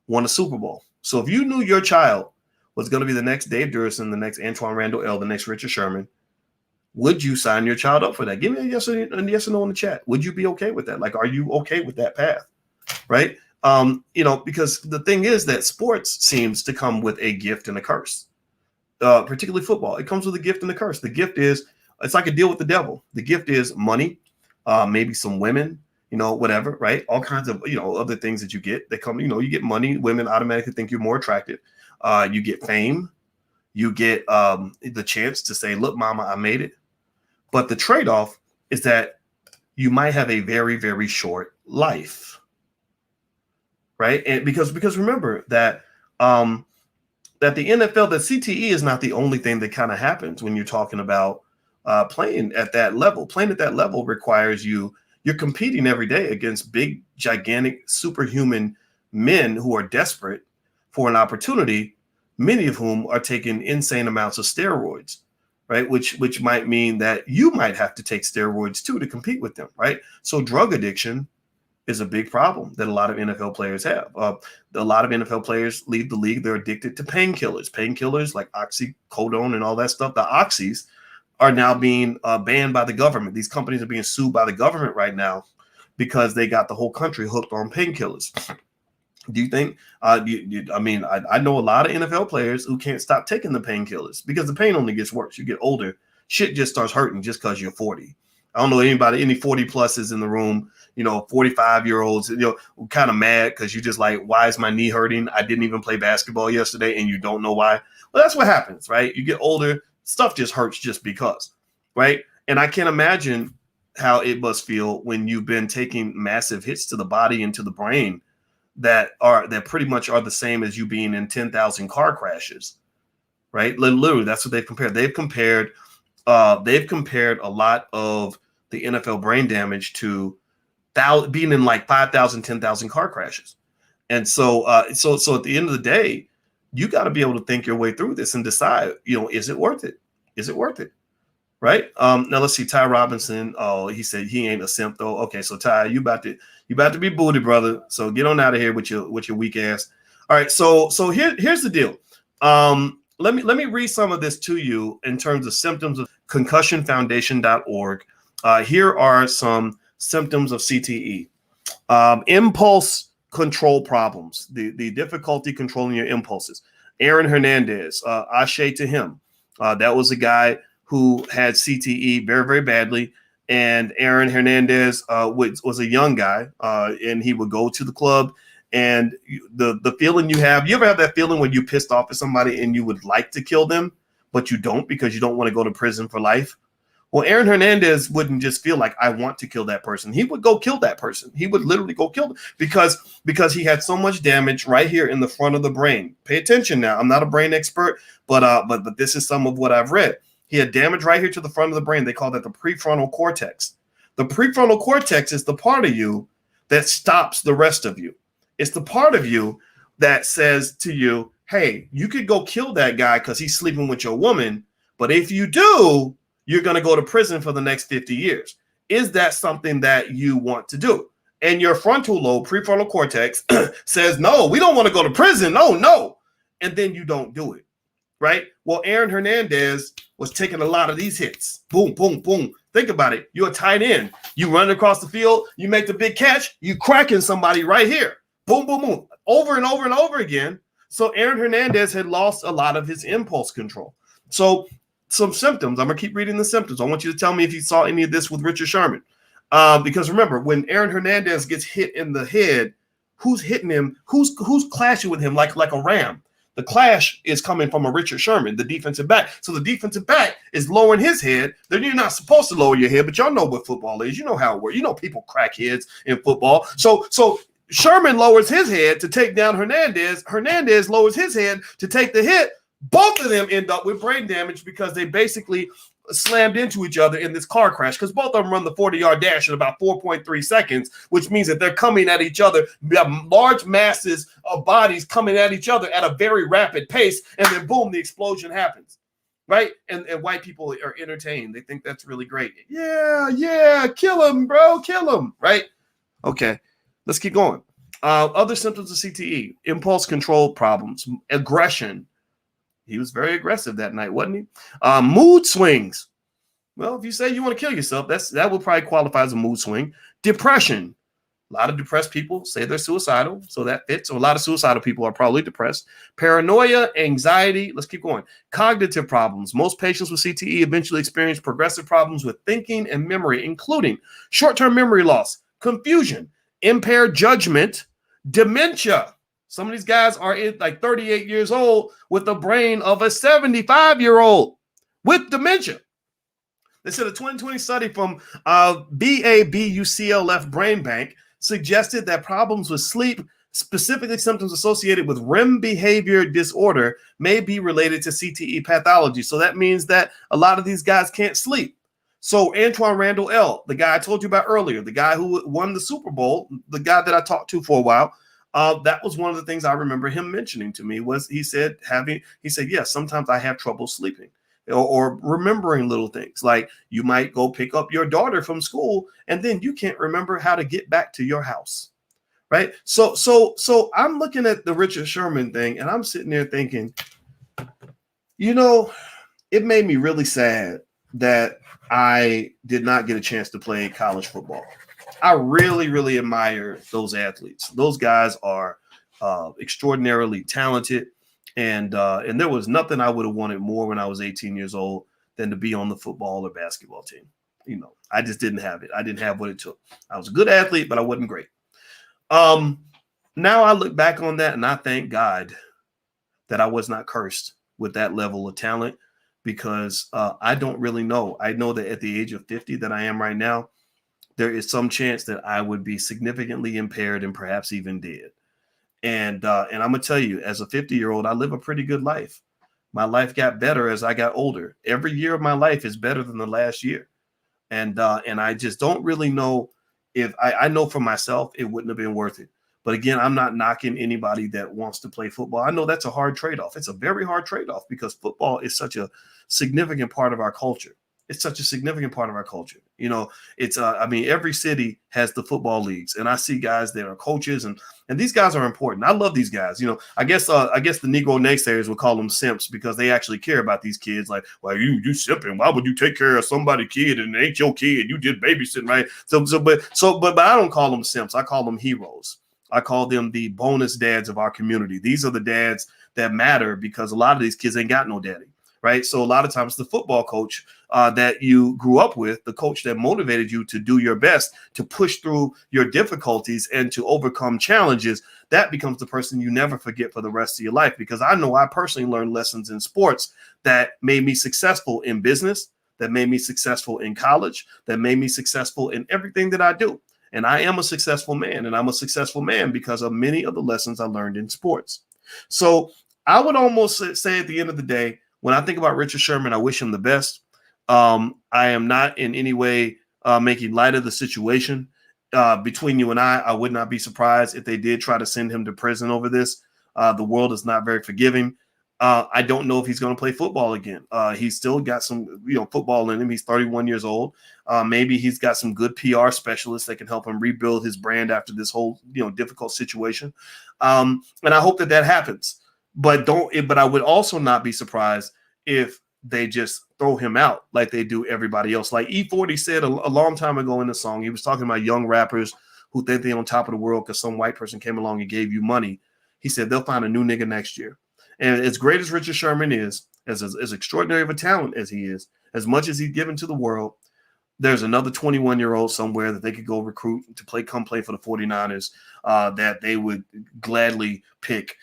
won a Super Bowl. So if you knew your child was going to be the next Dave Durison, the next Antoine Randall L., the next Richard Sherman, would you sign your child up for that? Give me a yes or no in the chat. Would you be okay with that? Like, are you okay with that path? Right? Because the thing is that sports seems to come with a gift and a curse, particularly football. It comes with a gift and a curse. The gift is, it's like a deal with the devil. The gift is money, maybe some women, whatever, right? All kinds of, other things that you get that come, you get money. Women automatically think you're more attractive. You get fame. You get the chance to say, look, mama, I made it. But the trade-off is that you might have a very, very short life, right? And because remember that that the NFL, the CTE is not the only thing that kind of happens when you're talking about playing at that level. Playing at that level requires you're competing every day against big, gigantic, superhuman men who are desperate for an opportunity, many of whom are taking insane amounts of steroids, right? Which might mean that you might have to take steroids too to compete with them, right? So drug addiction is a big problem that a lot of NFL players have. A lot of NFL players leave the league. They're addicted to painkillers like oxycodone and all that stuff. The oxys are now being banned by the government. These companies are being sued by the government right now because they got the whole country hooked on painkillers. Do you think, I know a lot of NFL players who can't stop taking the painkillers because the pain only gets worse. You get older, shit just starts hurting just because you're 40. I don't know any 40 pluses in the room, 45-year-olds, kind of mad because you're just like, why is my knee hurting? I didn't even play basketball yesterday and you don't know why. Well, that's what happens, right? You get older, stuff just hurts just because, right? And I can't imagine how it must feel when you've been taking massive hits to the body and to the brain that pretty much are the same as you being in 10,000 car crashes, right? Literally, that's what they've compared. They've compared a lot of the NFL brain damage to being in like 5,000, 10,000 car crashes. And so at the end of the day, you got to be able to think your way through this and decide, is it worth it? Is it worth it? Right. Now let's see. Ty Robinson. Oh, he said he ain't a simp though. Okay, so Ty, you about to be booty, brother. So get on out of here with your weak ass. All right. So here's the deal. Let me read some of this to you in terms of symptoms of concussionfoundation.org. Here are some symptoms of CTE. Impulse control problems, the difficulty controlling your impulses. Aaron Hernandez, ashe to him. That was a guy who had CTE very, very badly. And Aaron Hernandez was a young guy, and he would go to the club. And the feeling you ever have that feeling when you pissed off at somebody and you would like to kill them, but you don't because you don't want to go to prison for life? Well, Aaron Hernandez wouldn't just feel like I want to kill that person. He would go kill that person. He would literally go kill them because he had so much damage right here in the front of the brain. Pay attention now. I'm not a brain expert, but this is some of what I've read. He had damage right here to the front of the brain. They call that the prefrontal cortex. The prefrontal cortex is the part of you that stops the rest of you. It's the part of you that says to you, hey, you could go kill that guy because he's sleeping with your woman. But if you do, you're going to go to prison for the next 50 years. Is that something that you want to do? And your frontal lobe, prefrontal cortex, says, no, we don't want to go to prison. No. And then you don't do it, right? Well, Aaron Hernandez was taking a lot of these hits. Boom, boom, boom. Think about it. You're a tight end. You run across the field. You make the big catch. You cracking somebody right here. Boom, boom, boom. Over and over and over again. So Aaron Hernandez had lost a lot of his impulse control. So some symptoms. I'm going to keep reading the symptoms. I want you to tell me if you saw any of this with Richard Sherman. Because remember, when Aaron Hernandez gets hit in the head, who's hitting him? Who's clashing with him like a ram? The clash is coming from a Richard Sherman, the defensive back. So the defensive back is lowering his head. Then you're not supposed to lower your head, but y'all know what football is. You know how it works. You know people crack heads in football. So Sherman lowers his head to take down Hernandez. Hernandez lowers his head to take the hit. Both of them end up with brain damage because they basically slammed into each other in this car crash because both of them run the 40-yard dash in about 4.3 seconds, which means that they're coming at each other. We have large masses of bodies coming at each other at a very rapid pace, and then boom, the explosion happens, right? And white people are entertained. They think that's really great. Yeah, kill him, bro, kill him, right? Okay, let's keep going. Other symptoms of CTE: impulse control problems, aggression. He was very aggressive that night, wasn't he? Mood swings. Well, if you say you want to kill yourself, that will probably qualify as a mood swing. Depression. A lot of depressed people say they're suicidal, so that fits. So a lot of suicidal people are probably depressed. Paranoia, anxiety. Let's keep going. Cognitive problems. Most patients with CTE eventually experience progressive problems with thinking and memory, including short-term memory loss, confusion, impaired judgment, dementia. Some of these guys are like 38 years old with the brain of a 75-year-old with dementia. They said a 2020 study from BABUCLF Brain Bank suggested that problems with sleep, specifically symptoms associated with REM behavior disorder, may be related to CTE pathology. So that means that a lot of these guys can't sleep. So Antoine Randall L., the guy I told you about earlier, the guy who won the Super Bowl, the guy that I talked to for a while, that was one of the things I remember him mentioning to me was he said, yes, sometimes I have trouble sleeping or remembering little things. Like you might go pick up your daughter from school and then you can't remember how to get back to your house. Right. So I'm looking at the Richard Sherman thing and I'm sitting there thinking, it made me really sad that I did not get a chance to play college football. I really, really admire those athletes. Those guys are extraordinarily talented. And there was nothing I would have wanted more when I was 18 years old than to be on the football or basketball team. I just didn't have it. I didn't have what it took. I was a good athlete, but I wasn't great. Now I look back on that and I thank God that I was not cursed with that level of talent because I don't really know. I know that at the age of 50 that I am right now, there is some chance that I would be significantly impaired and perhaps even dead. And I'm going to tell you, as a 50-year-old, I live a pretty good life. My life got better as I got older. Every year of my life is better than the last year. And I just don't really know if I know for myself, it wouldn't have been worth it. But again, I'm not knocking anybody that wants to play football. I know that's a hard trade-off. It's a very hard trade-off because football is such a significant part of our culture. It's such a significant part of our culture. It's every city has the football leagues, and I see guys that are coaches, and these guys are important. I love these guys. I guess the Negro naysayers would call them simps because they actually care about these kids. Like, well, you simping. Why would you take care of somebody's kid and it ain't your kid? You did babysitting, right? But I don't call them simps. I call them heroes. I call them the bonus dads of our community. These are the dads that matter because a lot of these kids ain't got no daddy. Right. So a lot of times the football coach that you grew up with, the coach that motivated you to do your best, to push through your difficulties and to overcome challenges, that becomes the person you never forget for the rest of your life. Because I know I personally learned lessons in sports that made me successful in business, that made me successful in college, that made me successful in everything that I do. And I am a successful man, and I'm a successful man because of many of the lessons I learned in sports. So I would almost say at the end of the day, when I think about Richard Sherman, I wish him the best. I am not in any way making light of the situation. Between you and I would not be surprised if they did try to send him to prison over this. The world is not very forgiving. I don't know if he's going to play football again. He's still got some, football in him. He's 31 years old. Maybe he's got some good PR specialists that can help him rebuild his brand after this whole, difficult situation. And I hope that happens. But I would also not be surprised if they just throw him out like they do everybody else. Like E40 said a long time ago in the song, he was talking about young rappers who think they're on top of the world because some white person came along and gave you money. He said they'll find a new nigga next year. And as great as Richard Sherman is, as extraordinary of a talent as he is, as much as he's given to the world, there's another 21-year-old somewhere that they could go recruit to come play for the 49ers that they would gladly pick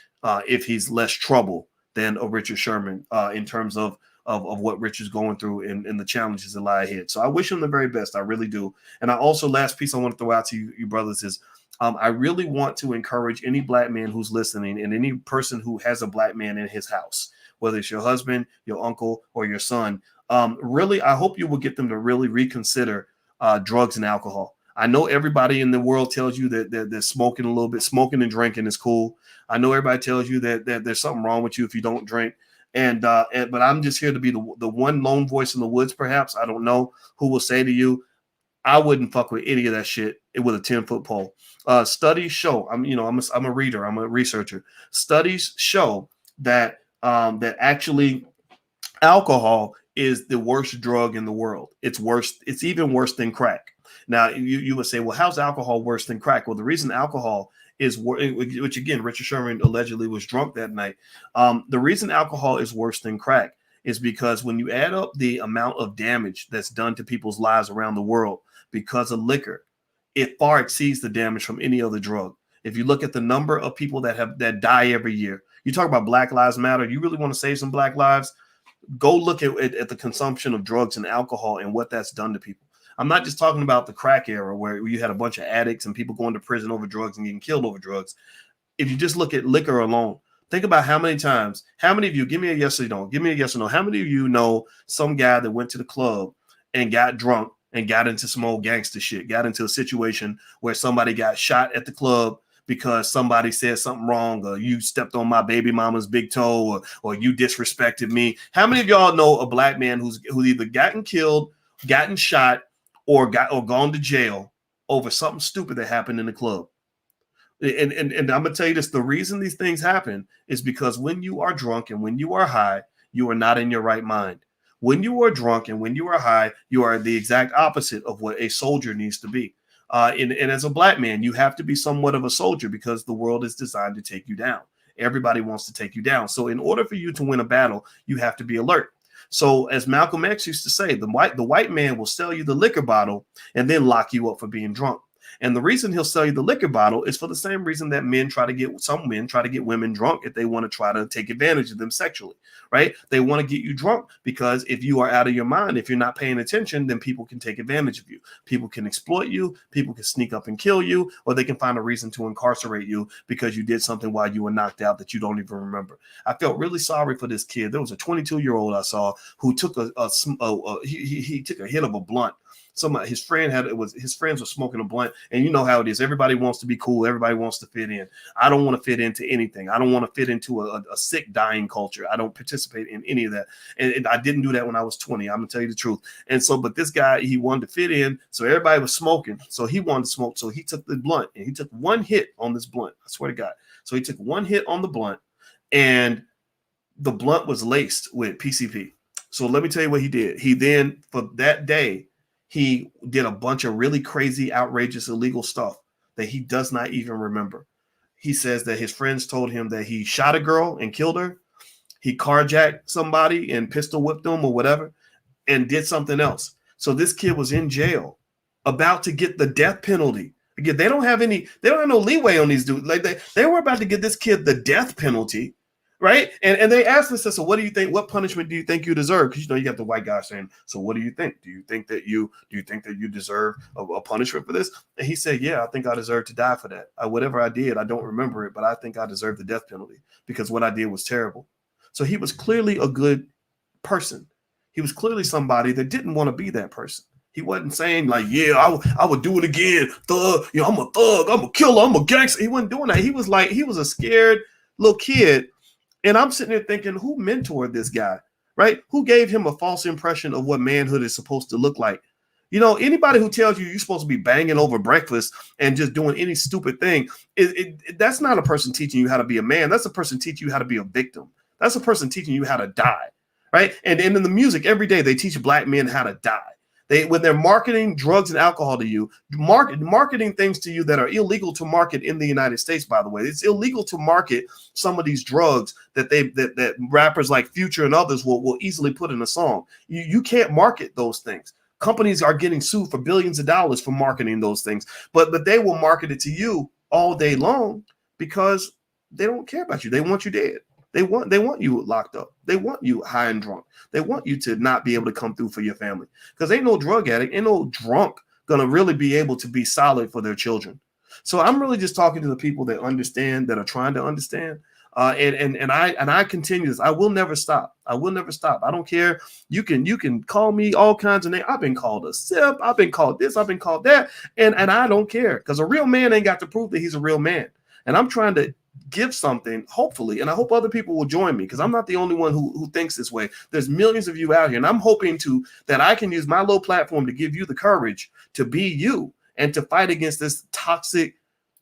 if he's less trouble than a Richard Sherman in terms of what Richard's going through and the challenges that lie ahead. So I wish him the very best. I really do. And I also, last piece I want to throw out to you brothers is I really want to encourage any black man who's listening and any person who has a black man in his house, whether it's your husband, your uncle, or your son. Really, I hope you will get them to really reconsider drugs and alcohol. I know everybody in the world tells you that they're smoking a little bit. Smoking and drinking is cool. I know everybody tells you that there's something wrong with you if you don't drink. But I'm just here to be the one lone voice in the woods, perhaps. I don't know who will say to you, I wouldn't fuck with any of that shit with a 10-foot pole. Studies show, I'm a reader, I'm a researcher. Studies show that actually alcohol is the worst drug in the world. It's worse. It's even worse than crack. Now you would say, well, how's alcohol worse than crack? Well, the reason alcohol is, which again, Richard Sherman allegedly was drunk that night. The reason alcohol is worse than crack is because when you add up the amount of damage that's done to people's lives around the world because of liquor, it far exceeds the damage from any other drug. If you look at the number of people that die every year, you talk about Black Lives Matter. You really want to save some Black lives? Go look at the consumption of drugs and alcohol and what that's done to people. I'm not just talking about the crack era where you had a bunch of addicts and people going to prison over drugs and getting killed over drugs. If you just look at liquor alone, think about how many of you, give me a yes or no, give me a yes or no. How many of you know some guy that went to the club and got drunk and got into some old gangster shit, got into a situation where somebody got shot at the club because somebody said something wrong, or you stepped on my baby mama's big toe, or you disrespected me? How many of y'all know a black man who either gotten killed, gotten shot, or gone to jail over something stupid that happened in the club? And I'm gonna tell you this: the reason these things happen is because when you are drunk and when you are high, you are not in your right mind. When you are drunk and when you are high, you are the exact opposite of what a soldier needs to be. And as a black man, you have to be somewhat of a soldier because the world is designed to take you down. Everybody wants to take you down. So in order for you to win a battle, you have to be alert. So as Malcolm X used to say, the white man will sell you the liquor bottle and then lock you up for being drunk. And the reason he'll sell you the liquor bottle is for the same reason that some men try to get women drunk if they want to try to take advantage of them sexually, right? They want to get you drunk because if you are out of your mind, if you're not paying attention, then people can take advantage of you. People can exploit you. People can sneak up and kill you, or they can find a reason to incarcerate you because you did something while you were knocked out that you don't even remember. I felt really sorry for this kid. There was a 22-year-old I saw who took he took a hit of a blunt. His friends were smoking a blunt, and you know how it is. Everybody wants to be cool. Everybody wants to fit in. I don't want to fit into anything. I don't want to fit into a sick, dying culture. I don't participate in any of that. And I didn't do that when I was 20. I'm gonna tell you the truth. And so, but this guy, he wanted to fit in. So everybody was smoking. So he wanted to smoke. So he took the blunt and he took one hit on this blunt. I swear to God. So he took one hit on the blunt, and the blunt was laced with PCP. So let me tell you what he did. He then, for that day, he did a bunch of really crazy, outrageous, illegal stuff that he does not even remember. He says that his friends told him that he shot a girl and killed her. He carjacked somebody and pistol whipped them or whatever and did something else. So this kid was in jail about to get the death penalty. Again, they don't have no leeway on these dudes. Like they were about to get this kid the death penalty. Right. And they asked us, so what do you think? What punishment do you think you deserve? Because, you know, you got the white guy saying, so what do you think? Do you think that you deserve a punishment for this? And he said, yeah, I think I deserve to die for that. Whatever I did, I don't remember it, but I think I deserve the death penalty because what I did was terrible. So he was clearly a good person. He was clearly somebody that didn't want to be that person. He wasn't saying like, yeah, I would do it again. Thug, you know, I'm a thug, I'm a killer, I'm a gangster. He wasn't doing that. He was a scared little kid. And I'm sitting there thinking, who mentored this guy, right? Who gave him a false impression of what manhood is supposed to look like? You know, anybody who tells you you're supposed to be banging over breakfast and just doing any stupid thing, that's not a person teaching you how to be a man. That's a person teaching you how to be a victim. That's a person teaching you how to die, right? And in the music, every day they teach black men how to die. When they're marketing drugs and alcohol to you, marketing things to you that are illegal to market in the United States, by the way. It's illegal to market some of these drugs that rappers like Future and others will easily put in a song. You can't market those things. Companies are getting sued for billions of dollars for marketing those things, but they will market it to you all day long because they don't care about you. They want you dead. They want you locked up. They want you high and drunk. They want you to not be able to come through for your family because ain't no drug addict, ain't no drunk gonna really be able to be solid for their children. So I'm really just talking to the people that understand, that are trying to understand. And I continue this. I will never stop. I will never stop. I don't care. You can call me all kinds of names. I've been called a sip. I've been called this. I've been called that. And I don't care because a real man ain't got to prove that he's a real man. And I'm trying to give something, hopefully, and I hope other people will join me because I'm not the only one who thinks this way. There's millions of you out here, and I'm hoping that I can use my low platform to give you the courage to be you and to fight against this toxic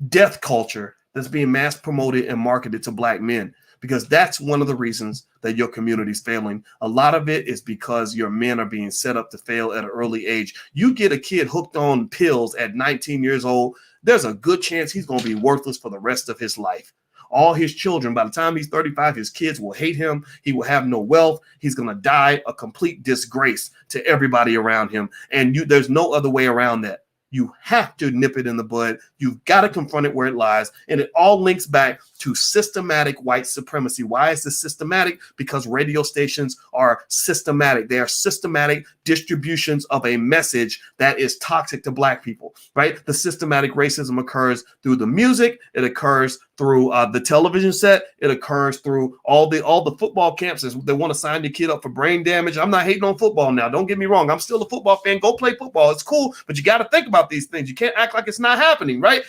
death culture that's being mass promoted and marketed to black men, because that's one of the reasons that your community is failing. A lot of it is because your men are being set up to fail at an early age. You get a kid hooked on pills at 19 years old, there's a good chance he's going to be worthless for the rest of his life. All his children, by the time he's 35, his kids will hate him. He will have no wealth. He's going to die a complete disgrace to everybody around him. And there's no other way around that. You have to nip it in the bud. You've got to confront it where it lies. And it all links back to systematic white supremacy. Why is this systematic? Because radio stations are systematic. They are systematic distributions of a message that is toxic to Black people, right? The systematic racism occurs through the music. It occurs through the television set. It occurs through all the football campuses. They want to sign the kid up for brain damage. I'm not hating on football now. Don't get me wrong. I'm still a football fan. Go play football. It's cool, but you got to think about these things. You can't act like it's not happening, right?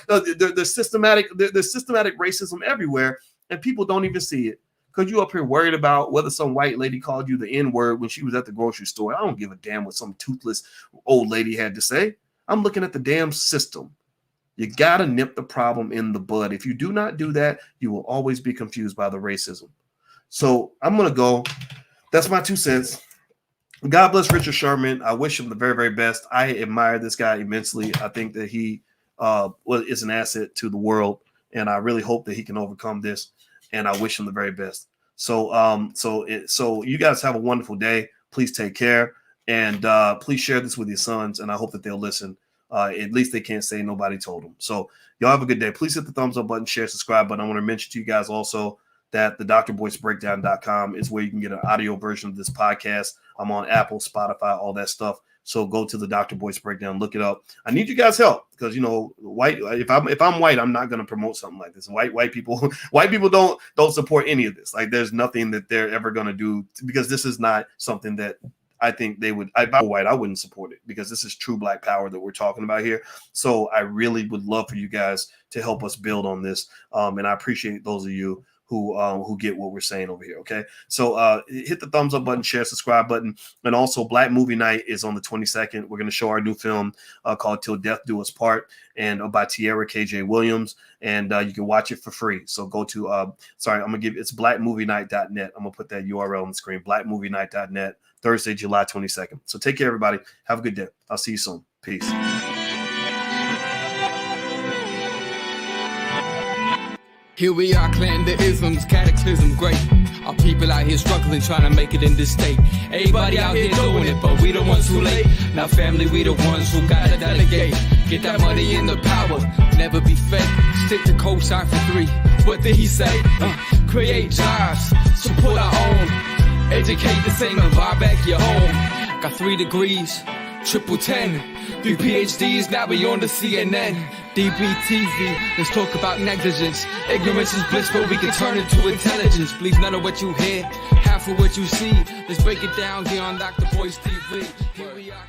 There's systematic racism everywhere, and people don't even see it. Because you up here worried about whether some white lady called you the N-word when she was at the grocery store. I don't give a damn what some toothless old lady had to say. I'm looking at the damn system. You got to nip the problem in the bud. If you do not do that, you will always be confused by the racism. So I'm going to go. That's my 2 cents. God bless Richard Sherman. I wish him the very, very best. I admire this guy immensely. I think that he is an asset to the world, and I really hope that he can overcome this, and I wish him the very best. So you guys have a wonderful day. Please take care, and please share this with your sons, and I hope that they'll listen. At least they can't say nobody told them. So y'all have a good day. Please hit the thumbs up button, share, subscribe button. I want to mention to you guys also that the drboycebreakdown.com is where you can get an audio version of this podcast. I'm on Apple, Spotify, all that stuff. So go to the Dr. Boyce Breakdown, look it up. I need you guys' help because, you know, if I'm white, I'm not going to promote something like this. White people don't support any of this. Like, there's nothing that they're ever going to do, because this is not something that I think they would. If I were white, I wouldn't support it, because this is true Black power that we're talking about here. So I really would love for you guys to help us build on this. And I appreciate those of you who get what we're saying over here. Okay. So hit the thumbs up button, share, subscribe button. And also, Black Movie Night is on the 22nd. We're going to show our new film called Till Death Do Us Part, and by Tierra KJ Williams. And you can watch it for free. So go to, it's blackmovienight.net. I'm going to put that URL on the screen, blackmovienight.net, Thursday, July 22nd. So take care, everybody. Have a good day. I'll see you soon. Peace. Here we are, clan the isms, cataclysm great. Our people out here struggling, trying to make it in this state. Everybody out here doing it, but we the ones who late. Now family, we the ones who gotta delegate. Get that money in the power, never be fake. Stick to cosign for 3. What did he say? Create jobs, support our own. Educate the same and buy back your home. Got 3 degrees, triple 10. 3 PhDs, now we on the CNN. DBTV, let's talk about negligence. Ignorance is bliss, but we can turn it to intelligence. Believe none of what you hear, half of what you see. Let's break it down here on Dr. Boyce TV. Here we are.